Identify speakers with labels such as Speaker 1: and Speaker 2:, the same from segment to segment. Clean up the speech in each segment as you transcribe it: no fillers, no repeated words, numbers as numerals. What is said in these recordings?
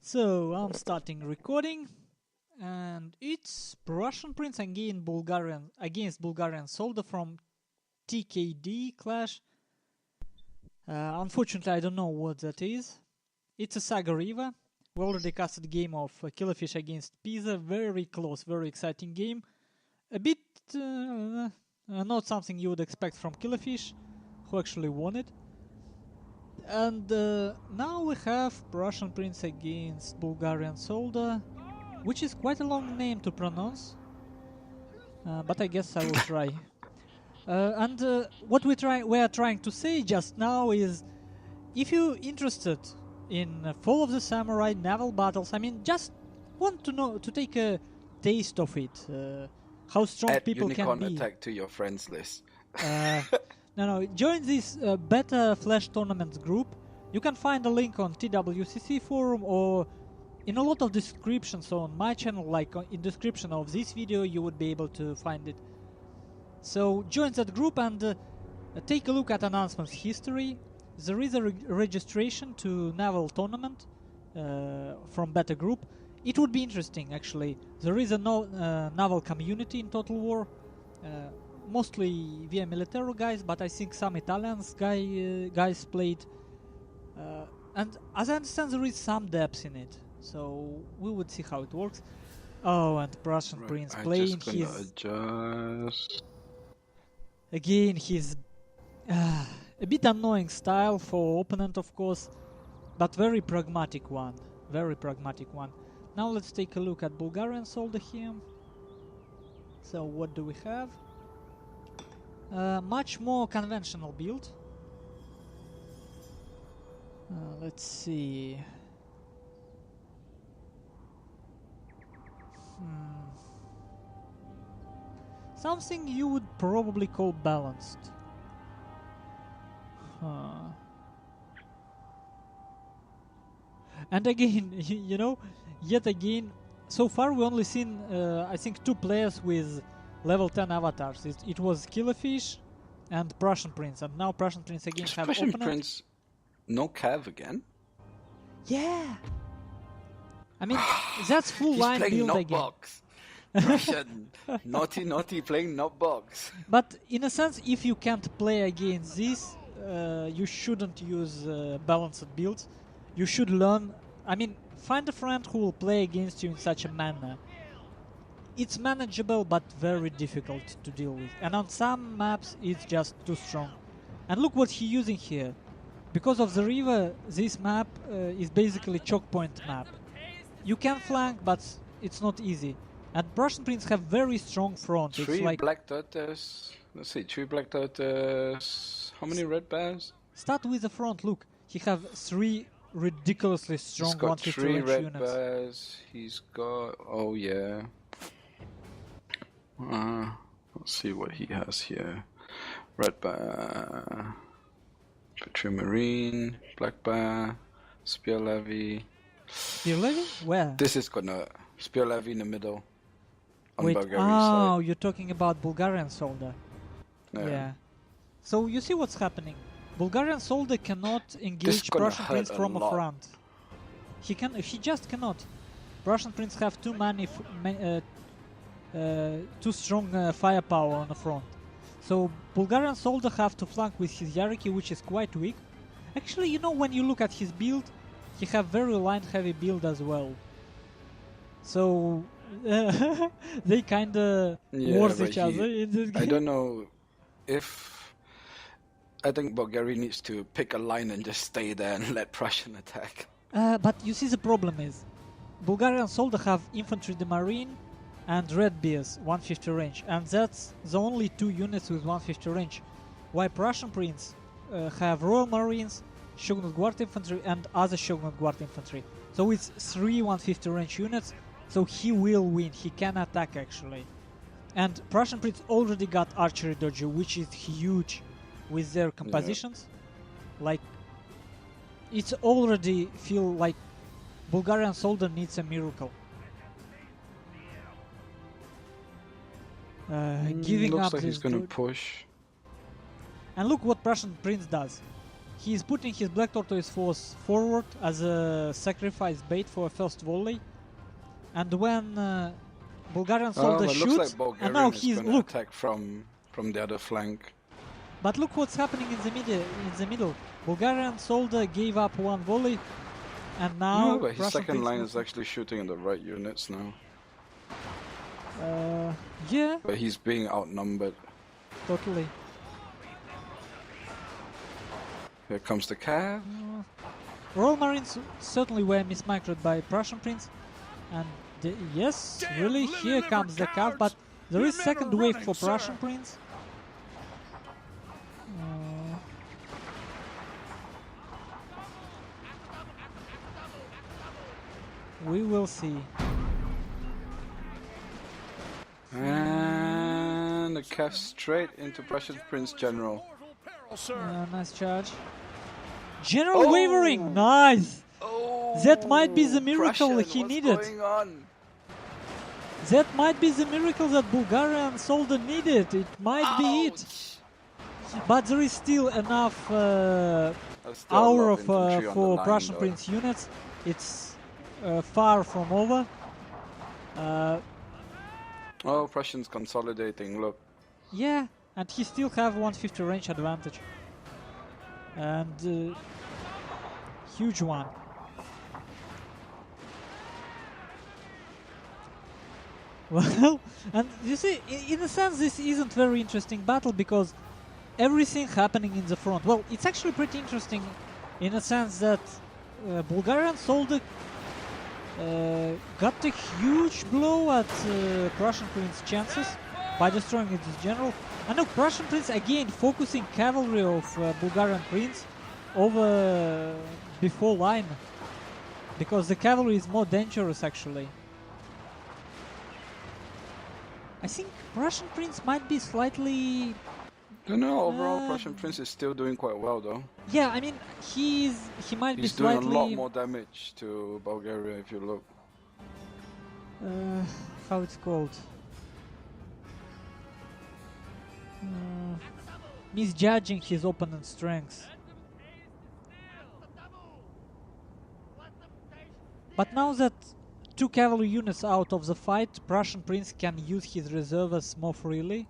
Speaker 1: So I'm starting recording, and it's PrussianPrince against Bulgarian soldier from TKD Clash. Unfortunately, I don't know what that is. It's a Saga Riva. We already casted a game of Killerfish against Pisa. Very close, very exciting game. A bit not something you would expect from Killerfish, who actually won it. And now we have PrussianPrince against Bulgarian soldier, which is quite a long name to pronounce, but I guess I will try. What we are trying to say just now is, if you're interested in Fall of the Samurai naval battles, I mean, just want to take a taste of it, how strong
Speaker 2: Add
Speaker 1: people
Speaker 2: Unicorn
Speaker 1: can be.
Speaker 2: Attack to your friends list.
Speaker 1: No, join this beta Flash Tournaments group. You can find a link on TWCC forum or in a lot of descriptions on my channel, like in description of this video you would be able to find it. So join that group and take a look at announcements history. There is a registration to naval tournament from beta group. It would be interesting actually. There is a naval community in Total War. Mostly via Militaro guys, but I think some Italians guys played. And as I understand, there is some depth in it, so we would see how it works. Oh, and PrussianPrince playing his...
Speaker 2: Adjust.
Speaker 1: Again, his a bit annoying style for opponent, of course, but very pragmatic one. Very pragmatic one. Now let's take a look at Bulgarian soldier here. So what do we have? Much more conventional build. Let's see. Something you would probably call balanced. And again, you know, yet again, so far we only seen, I think, 2 players with level 10 avatars. It was Killerfish and PrussianPrince, and now PrussianPrince again have opponent.
Speaker 2: PrussianPrince no cav again?
Speaker 1: Yeah! I mean, that's full
Speaker 2: He's
Speaker 1: line
Speaker 2: playing
Speaker 1: build
Speaker 2: not
Speaker 1: again.
Speaker 2: box. Russian. naughty playing not box.
Speaker 1: But in a sense, if you can't play against this, you shouldn't use balanced builds. You should learn, I mean, find a friend who will play against you in such a manner. It's manageable but very difficult to deal with, and on some maps it's just too strong. And look what he's using here. Because of the river, this map is basically choke point map. You can flank, but it's not easy. And PrussianPrince have very strong front.
Speaker 2: 3
Speaker 1: it's like
Speaker 2: black turtles. Let's see, 3 black turtles. How many red bears?
Speaker 1: Start with the front. Look, he have 3 ridiculously strong 150 range
Speaker 2: red
Speaker 1: units.
Speaker 2: Bears. He's got, oh yeah. Let's see what he has here. Red bear, Patrol Marine, black bear, spear levy.
Speaker 1: Spear levy? Where?
Speaker 2: This is gonna spear levy in the middle. On
Speaker 1: Wait,
Speaker 2: Bulgarian
Speaker 1: oh,
Speaker 2: side.
Speaker 1: you're talking about Bulgarian soldier. Yeah. So you see what's happening. Bulgarian soldier cannot engage PrussianPrince from a front. He just cannot. PrussianPrince have too strong firepower on the front. So Bulgarian soldier have to flank with his Yariki, which is quite weak. Actually, you know, when you look at his build, he have very line heavy build as well. So they kinda worth each other in this game.
Speaker 2: I don't know if... I think Bulgaria needs to pick a line and just stay there and let Prussian attack.
Speaker 1: But you see, the problem is Bulgarian soldier have infantry de marine and red bears 150 range, and that's the only 2 units with 150 range. While PrussianPrince have Royal Marines, Shogun Guard infantry and other Shogun Guard infantry. So it's 3 150 range units, so he will win, he can attack actually. And PrussianPrince already got archery dojo, which is huge with their compositions. Yeah. Like, it's already feel like Bulgarian soldier needs a miracle. Giving
Speaker 2: looks
Speaker 1: up
Speaker 2: like
Speaker 1: this
Speaker 2: he's gonna
Speaker 1: dude.
Speaker 2: push.
Speaker 1: And look what PrussianPrince does. he's putting his Black Tortoise force forward as a sacrifice bait for a first volley. And when Bulgarian soldier
Speaker 2: it
Speaker 1: shoots,
Speaker 2: looks like Bulgarian
Speaker 1: and now
Speaker 2: is
Speaker 1: he's
Speaker 2: gonna
Speaker 1: look.
Speaker 2: attack from the other flank.
Speaker 1: But look what's happening in the middle. Bulgarian soldier gave up one volley, and now
Speaker 2: No, but his
Speaker 1: Russian
Speaker 2: second
Speaker 1: Prince
Speaker 2: line
Speaker 1: moves-
Speaker 2: is actually shooting at the right units now.
Speaker 1: yeah,
Speaker 2: But he's being outnumbered.
Speaker 1: totally.
Speaker 2: Here comes the cav.
Speaker 1: Royal Marines certainly were mismicroed by Prussian Prince, and yes, really, here comes the cav, but there is second wave for Prussian Prince. We will see.
Speaker 2: And the cav straight into Prussian Prince General.
Speaker 1: Nice charge. General wavering, nice!
Speaker 2: Oh,
Speaker 1: That might be the miracle
Speaker 2: Prussian,
Speaker 1: he
Speaker 2: what's
Speaker 1: needed.
Speaker 2: going on?
Speaker 1: That might be the miracle that Bulgarian soldier needed. It might be it.
Speaker 2: Ouch.
Speaker 1: But there is still enough
Speaker 2: There's still a
Speaker 1: hour
Speaker 2: lot
Speaker 1: of
Speaker 2: infantry on
Speaker 1: for
Speaker 2: the line,
Speaker 1: Prussian
Speaker 2: though.
Speaker 1: Prince units. It's far from over.
Speaker 2: Oh, Prussians consolidating, look.
Speaker 1: Yeah, and he still have 150 range advantage. And huge one. Well, and you see, in a sense, this isn't very interesting battle because everything happening in the front. Well, it's actually pretty interesting in a sense that Bulgarian soldier got a huge blow at Prussian Prince's chances by destroying its general. And now Prussian Prince again focusing cavalry of Bulgarian Prince over before line because the cavalry is more dangerous actually. I think Prussian Prince might be slightly...
Speaker 2: No, overall Prussian Prince is still doing quite well though.
Speaker 1: Yeah, I mean, he might be
Speaker 2: He's doing
Speaker 1: slightly...
Speaker 2: a lot more damage to Bulgaria if you look.
Speaker 1: How it's called? Misjudging his opponent's strengths. But now that two cavalry units out of the fight, Prussian Prince can use his reserves more freely.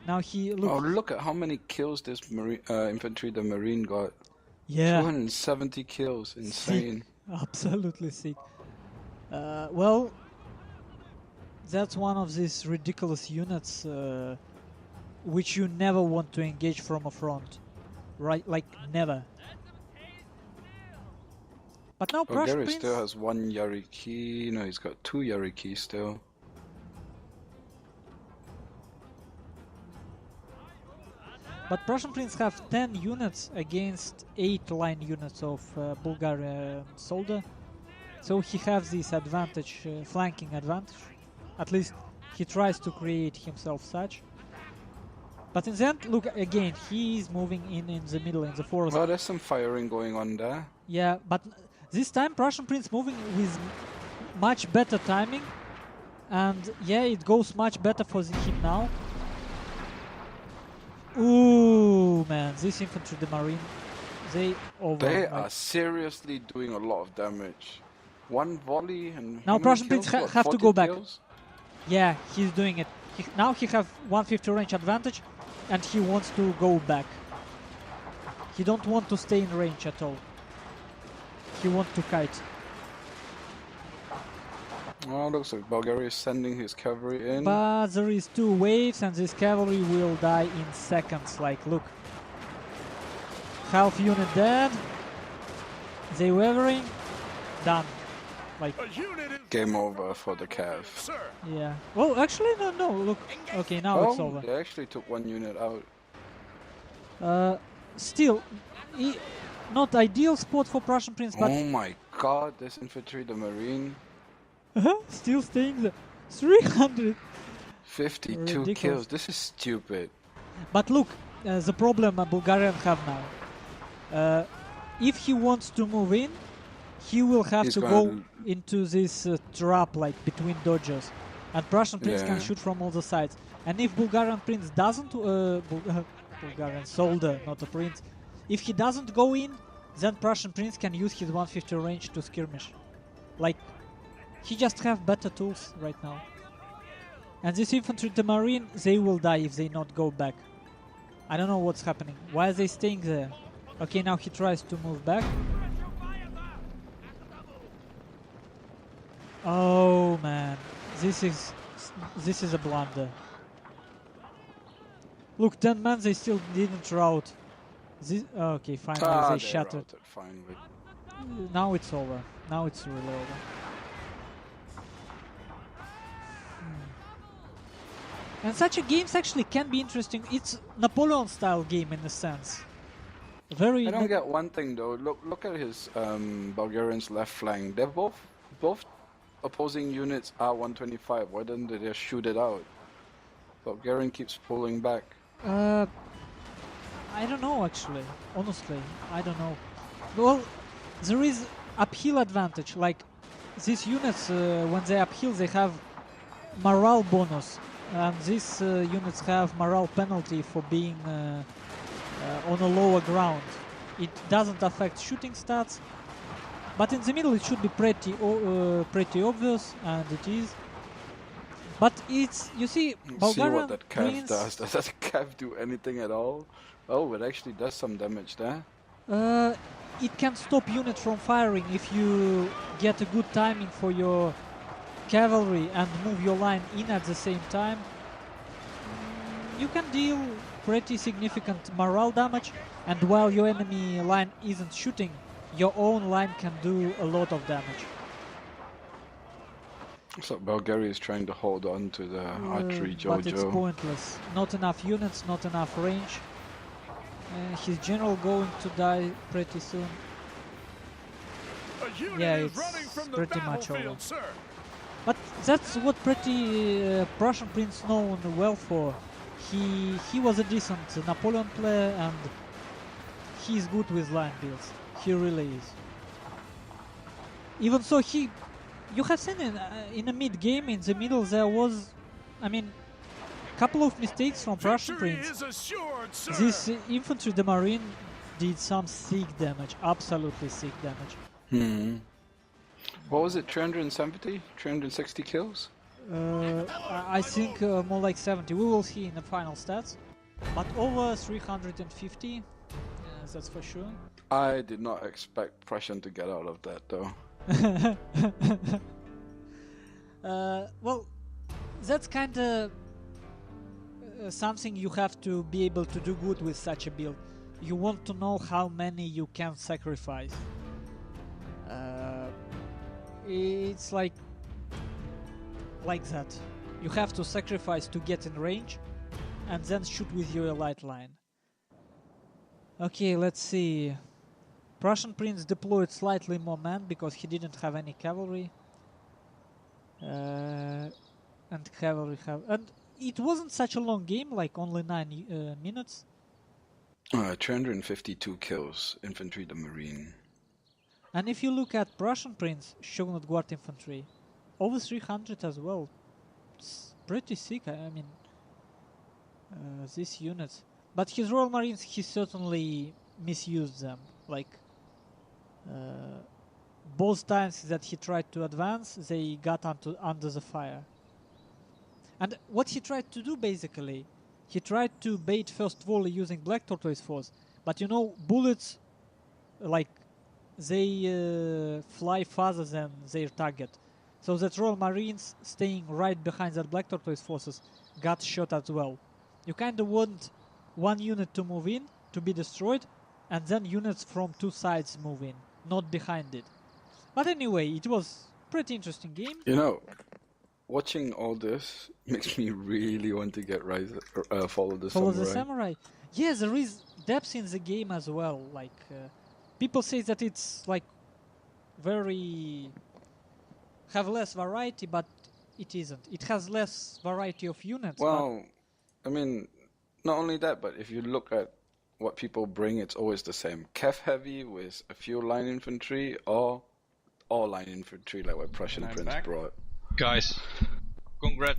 Speaker 1: Now he
Speaker 2: Oh, look at how many kills this infantry the Marine got.
Speaker 1: Yeah,
Speaker 2: 270 kills, insane.
Speaker 1: sick. Absolutely sick. Well, that's one of these ridiculous units which you never want to engage from a front, right? Like never. But now Prussian
Speaker 2: Bulgaria
Speaker 1: Prince...
Speaker 2: still has one Yariki. No, he's got two Yariki still.
Speaker 1: But Prussian Prince have 10 units against 8 line units of Bulgarian soldier. So he has this advantage, flanking advantage. At least he tries to create himself such. But in the end, look again, he is moving in the middle, in the forest.
Speaker 2: Well, there's some firing going on there.
Speaker 1: Yeah, but this time Prussian Prince moving with much better timing. And yeah, it goes much better for him now. Ooh, man, this infantry, the Marine, they
Speaker 2: are seriously doing a lot of damage. One volley and
Speaker 1: now Prussian Prince have to go back.
Speaker 2: Kills?
Speaker 1: Yeah, he's doing it. Now he have 150 range advantage, and he wants to go back. He don't want to stay in range at all. He wants to kite.
Speaker 2: Oh, looks like Bulgaria is sending his cavalry in.
Speaker 1: But there is 2 waves, and this cavalry will die in seconds. Like, look. Half unit dead. They wavering. Done. Like,
Speaker 2: Game over for the Cav.
Speaker 1: yeah. Well, actually, no, look. Okay, now it's over.
Speaker 2: They actually took one unit out.
Speaker 1: Still, not ideal spot for Prussian Prince, but...
Speaker 2: Oh my god, this infantry, the Marine.
Speaker 1: Still staying there. 300.
Speaker 2: 52
Speaker 1: Ridiculous.
Speaker 2: kills, this is stupid.
Speaker 1: But look, the problem Bulgarian have now. If he wants to move in, he will have to go into this trap, like between dodges, and Prussian Prince can shoot from all the sides. And if Bulgarian Prince doesn't, Bulgarian soldier, not a prince, if he doesn't go in, then Prussian Prince can use his 150 range to skirmish. Like, he just have better tools right now. And this infantry, the marine, they will die if they not go back. I don't know what's happening. Why are they staying there? Okay, now he tries to move back. Oh man, this is a blunder. Look, 10 men, they still didn't rout. This, okay, finally they shattered.
Speaker 2: Finally.
Speaker 1: Now it's over. Now it's really over. And such a games actually can be interesting. It's Napoleon-style game in a sense. Very.
Speaker 2: I don't get one thing though. Look at his Bulgarian's left flank. They're both opposing units are 125. Why don't they just shoot it out? Bulgarian keeps pulling back.
Speaker 1: I don't know actually. Honestly, I don't know. Well, there is uphill advantage. Like these units, when they uphill, they have morale bonus, and these units have morale penalty for being on a lower ground. It doesn't affect shooting stats, but in the middle it should be pretty obvious, and it is. But it's, you see, Bulgarian
Speaker 2: See what that cav
Speaker 1: Prince,
Speaker 2: does. Does that cav do anything at all? Oh, it actually does some damage there.
Speaker 1: it can stop units from firing if you get a good timing for your cavalry and move your line in at the same time. You can deal pretty significant morale damage, and while your enemy line isn't shooting, your own line can do a lot of damage.
Speaker 2: So Bulgaria is trying to hold on to the archery Jojo.
Speaker 1: But it's pointless. Not enough units, not enough range. His general going to die pretty soon. Yeah, it's pretty much over.
Speaker 3: Sir.
Speaker 1: But that's what Prussian Prince known well for. He was a decent Napoleon player, and he's good with line builds. He really is. Even so, you have seen in a mid-game, in the middle, there was, I mean, couple of mistakes from Prussian Prince.
Speaker 3: Assured,
Speaker 1: This infantry, the marine, did some sick damage, absolutely sick damage.
Speaker 2: What was it, 370? 360 kills?
Speaker 1: I think more like 70. We will see in the final stats. But over 350, that's for sure.
Speaker 2: I did not expect Prussian to get out of that though.
Speaker 1: Well, that's kind of something you have to be able to do good with such a build. You want to know how many you can sacrifice. It's like that. You have to sacrifice to get in range, and then shoot with your light line. Okay, let's see. Prussian Prince deployed slightly more men because he didn't have any cavalry. And it wasn't such a long game, like only 9 minutes.
Speaker 2: 352 kills, infantry to marine.
Speaker 1: And if you look at Prussian Prince, Shogun Guard infantry, over 300 as well. It's pretty sick, I mean, these units. But his Royal Marines, he certainly misused them. Like, both times that he tried to advance, they got under the fire. And what he tried to do, basically, he tried to bait first volley using Black Tortoise Force. But you know, bullets, like, they fly farther than their target. So that Royal Marines staying right behind that Black Tortoise Forces got shot as well. You kind of want one unit to move in, to be destroyed, and then units from two sides move in, not behind it. But anyway, it was pretty interesting game.
Speaker 2: You know, watching all this makes me really want to get Follow the Samurai.
Speaker 1: Yeah, there is depth in the game as well. Like, people say that it's like very have less variety, but it isn't. It has less variety of units.
Speaker 2: Well, I mean, not only that, but if you look at what people bring, it's always the same. Cav heavy with a few line infantry, or all line infantry like what Prussian Prince brought.
Speaker 4: Guys, congrats.